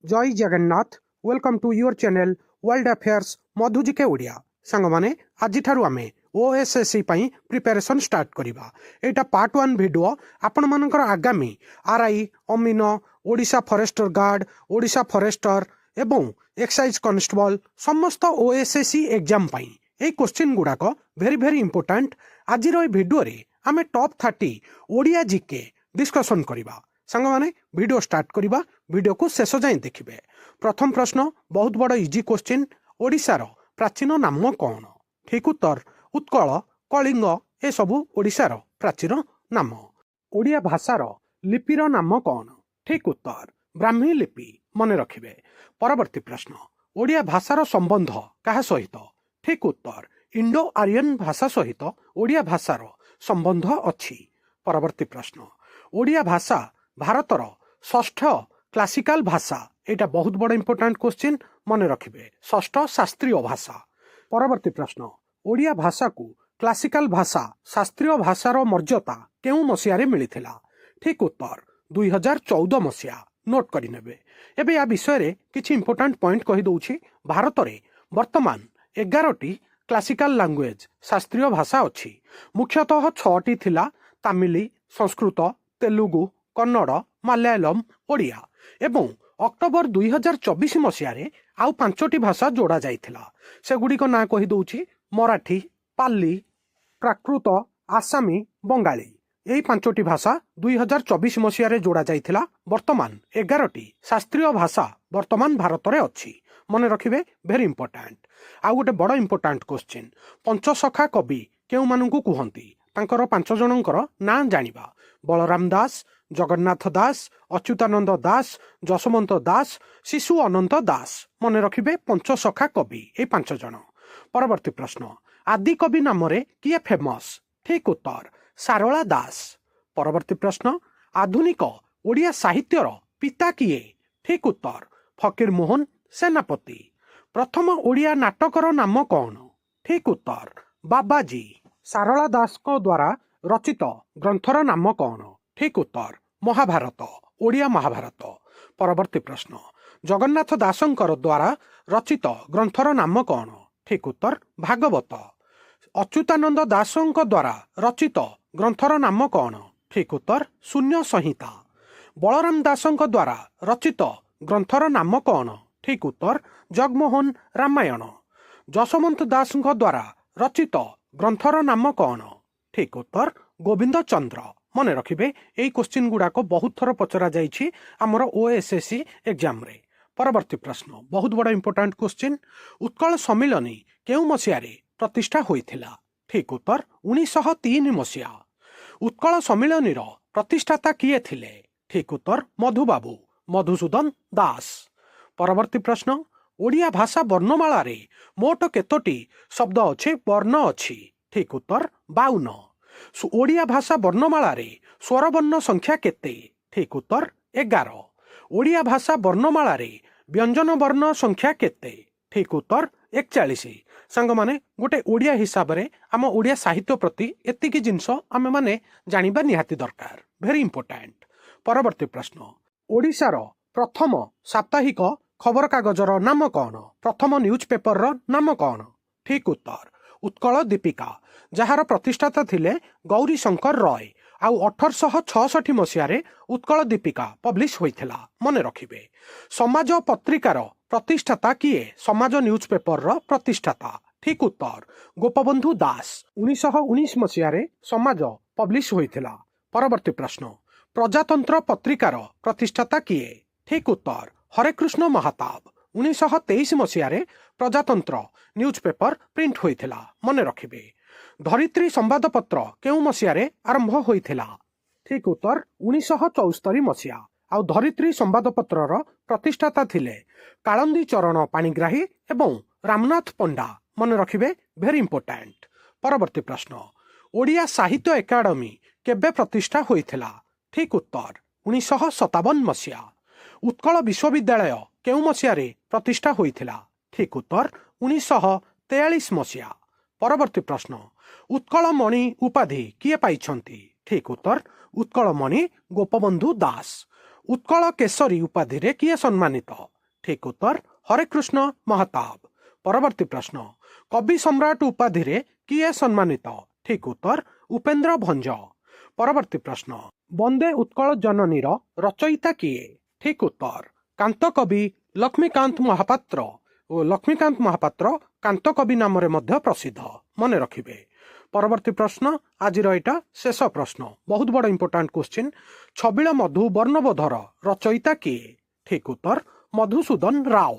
जय Jagannath welcome to your channel world affairs मधुजिके Odia song माने आज आम ओएसएससी प्रिपेरेसन स्टार्ट करवा एटा पार्ट 1 वीडियो आपण मानकर आगामी आरआई अमीन Odisha forester guard Odisha forester एवं एक्साइज कांस्टेबल समस्त ओएसएससी एग्जाम पाई ए क्वेश्चन गुड़ाक वेरी वेरी इंपोर्टेंट आज वीडियो रे आमे टॉप 30 ओडिया जीके डिस्कशन करवा सांग माने वीडियो स्टार्ट करवा वीडियो को शेष जाए देखिए। प्रथम प्रश्न बहुत बड़ इजी क्वेश्चन ओडिशार प्राचीन नाम कौन? ठीक उत्तर उत्कल कलिंग ए सबू ओडिशार प्राचीन नाम। ओडिया भाषार लिपिर नाम कौन? ठीक उत्तर ब्राह्मी लिपि मन रखिबे। परवर्ती प्रश्न ओडिया भाषार संबंध कहा सहित? ठीक उत्तर इंडो आर्यन भाषा सहित ओडिया भाषार संबंध अछि। परवर्ती प्रश्न ओडिया भाषा भारतर षष्ठ क्लासिकल भाषा एटा बहुत बड़ इंपोर्टेंट क्वेश्चन मन रखिबे। षष्ठ शास्त्रीय भाषा। परवर्ती प्रश्न ओडिया भाषा को क्लासिकल भाषा शास्त्रीय भाषार मर्यादा केउ मसियारे मिलिथिला? ठीक उत्तर 2014 मसिया। नोट करि नेबे। एबे या विषय रे किछि इंपोर्टेंट पॉइंट कहि दउछि। भारत रे वर्तमान 11टी क्लासिकल लैंग्वेज शास्त्रीय भाषा अछि। मुख्यतः 6टी थिला तामिली संस्कृत तेलुगु कन्नड़ मलयालम ओडिया एवं अक्टोबर 2024 मसीह आउ 5टी भाषा जोड़ा जाइथिला। सेगुड़िक ना कहि दउछि मराठी पाली प्राकृत आसामी बंगाली यही 5टी भाषा 2024 मसीह जोड़ा जाइथिला। वर्तमान 11टी शास्त्रीय भाषा वर्तमान भारत में अच्छी मन रखिबे वेरी इंपोर्टेंट। आउ गोटे बड़ इंपोर्टेंट क्वेश्चन पंचसखा कवि केउ मानकु कुहंती? तांकर 5 जनकर ना जानिबा। बलराम दास जगन्नाथ दास अच्युतानंद दास जशवंत दास शिशु अनंत दास मन रखिबे पंचसखा कवि ए 5 जन। परवर्ती प्रश्न आदि कवि नाम रे किए फेमस? ठीक उत्तर सारला दास। परवर्ती प्रश्न आधुनिक ओडिया साहित्यर पिता किए? ठीक उत्तर फकीर मोहन सेनापति। प्रथम ओडिया नाटकर नाम कौन? ठीक उत्तर बाबाजी। सारला दास को द्वारा रचित ग्रंथर नाम कौन? ठीक उत्तर महाभारत ओडिया महाभारत। परवर्ती प्रश्न जगन्नाथ दासंकर द्वारा रचित ग्रंथर नाम कौन? ठीक उत्तर भागवत। अच्युतानंद दासंक द्वारा रचित ग्रंथर नाम कौन? ठीक उत्तर शून्य संहिता। बलराम दासंक द्वारा रचित ग्रंथर नाम कौन? ठीक उत्तर जगमोहन रामायण। जशवंत दासंक द्वारा रचित ग्रंथर नाम कौन? ठीक उत्तर गोविंद चंद्र। मन रखिबे एई क्वेश्चन गुड़ाक बहुत थर पचरा जाइछि हमर ओएसएससी एग्जाम रे। परवर्ती प्रश्न बहुत बड़ा इंपोर्टेंट क्वेश्चन उत्कल सम्मिलनी केउ मसिया रे प्रतिष्ठा होइथिला? ठीक उत्तर 1903 मसिया। उत्कल सम्मिलनी रो प्रतिष्ठाता किए थिले? ठीक उत्तर मधुबाबू मधुसूदन दास। परवर्ती प्रश्न ओडिया भाषा वर्णमाला रे मोट केतोटी शब्द अछि वर्ण अछि? ठीक उत्तर 52। ओडिया भाषा वर्णमाला रे स्वरवर्ण संख्या केते? ठीक उत्तर 11। ओडिया भाषा वर्णमाला रे व्यंजन वर्ण संख्या केते? ठीक उत्तर 41। सांग माने गोटे ओडिया हिसाब रे आम ओडिया साहित्य प्रति एतिकी जिंस आमे माने जानिबा निहाती दरकार वेरी इंपोर्टेंट। परवर्ती प्रश्न ओडिशार प्रथम साप्ताहिक खबर कागजर नाम कौन? प्रथम न्यूज पेपर रो नाम कौन? ठीक उत्तर उत्कल दीपिका जार प्रतिष्ठाता थिले गौरी शंकर रॉय। आउ 1866 मसीह उत्कल दीपिका पब्लिश होइथिला मन रखिबे। समाज पत्रिकार प्रतिष्ठाता किए? समाज न्यूज पेपर रो प्रतिष्ठाता? ठीक उत्तर गोपबंधु दास। 1919 मसीह समाज पब्लिश होइथिला। परवर्ती प्रश्न प्रजातंत्र पत्रिकार प्रतिष्ठाता किए? ठीक उत्तर हरेकृष्ण महाताब। 1923 मसीह प्रजातंत्र न्यूज पेपर प्रिंट होइथिला मन रखिबे। धरित्री संवादपत्र केउ मसीह आरंभ होइथिला? ठीक उत्तर 1974 मसीहा। आउ धरित्री संवादपत्र प्रतिष्ठाता थिले कालंदी चरण पाणिग्राही एवं रामनाथ पंडा मन रखिबे वेरी इंपोर्टेंट। परवर्ती प्रश्न ओडिया साहित्य एकाडेमी केबे प्रतिष्ठा होइथिला? ठीक उत्तर 1957 मसीहा। उत्कल विश्वविद्यालय केउ मसीह प्रतिष्ठा होइथिला? ठीक उत्तर 1943 मसीहा। परवर्ती प्रश्न उत्कल मणि उपाधि किए पाइछंती? ठीक उत्तर उत्कल मणि गोपबंधु दास। उत्कल केशरी उपाधि रे किए सम्मानित? ठीक उत्तर हरेकृष्ण महताब। परवर्ती प्रश्न, कवि सम्राट उपाधि रे किए सम्मानित? ठीक उत्तर उपेन्द्र भंज। परवर्ती प्रश्न, वंदे उत्कल जननीर रचयिता किए? ठीक उत्तर कांत कवि लक्ष्मीकांत महापात्र। ओ लक्ष्मीकांत महापात्र कांत कवि नाम मध्य प्रसिद्ध, मन रखिबे। परवर्ती प्रश्न, आज एटा शेष प्रश्न, बहुत बड़ इंपोर्टाट क्वेश्चन। छबिल मधु वर्णबोधर रचयिता किए? ठीक उत्तर मधुसूदन राव।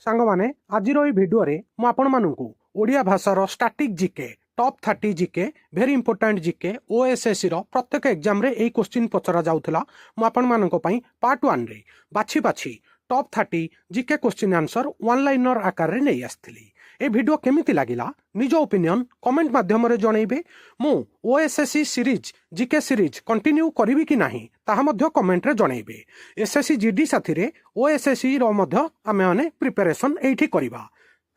सांग माने आज भिडियो मु आपण मानकु ओडिया भाषार static GK top 30 GK very important GK OSSC रो प्रत्येक एग्जाम रे एई क्वेश्चन पचरा जाउथला। मु आपण मानक पई पार्ट 1 रे बाछि बाछि top 30 GK question answer one liner आकार रे नै आस्थिली। ए वीडियो केमिति लागिला निज ओपिनियन कमेंट माध्यम रे जणैबे। मु OSSC series GK series continue करिवि कि नाही ताहा मध्य कमेंट रे जणैबे। एसएससी जीडी साथी रे ओएसएससी रो मध्य आमे माने प्रिपरेशन एठी करिबा।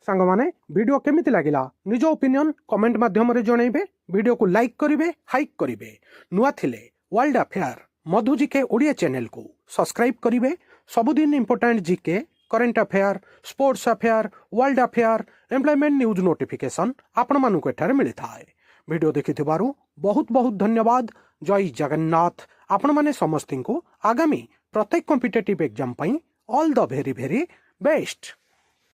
सांग माने वीडियो केमिति लागिला निज ओपिनियन कमेंट माध्यम रे जणैबे। वीडियो को लाइक करिवे, हाइक करिवे। नुआ थिले world affair Madhu GK Odia channel को सब्सक्राइब करिवे। सबुदिन important GK, current affair, sports affair, world affair, employment news notification आपण मानक एठारे मिली थाए। वीडियो देखिथिबारु बहुत बहुत धन्यवाद। जय जगन्नाथ। आपण माने समस्तिंको आगामी प्रत्येक कॉम्पिटिटिव एग्जाम पई all the very very best.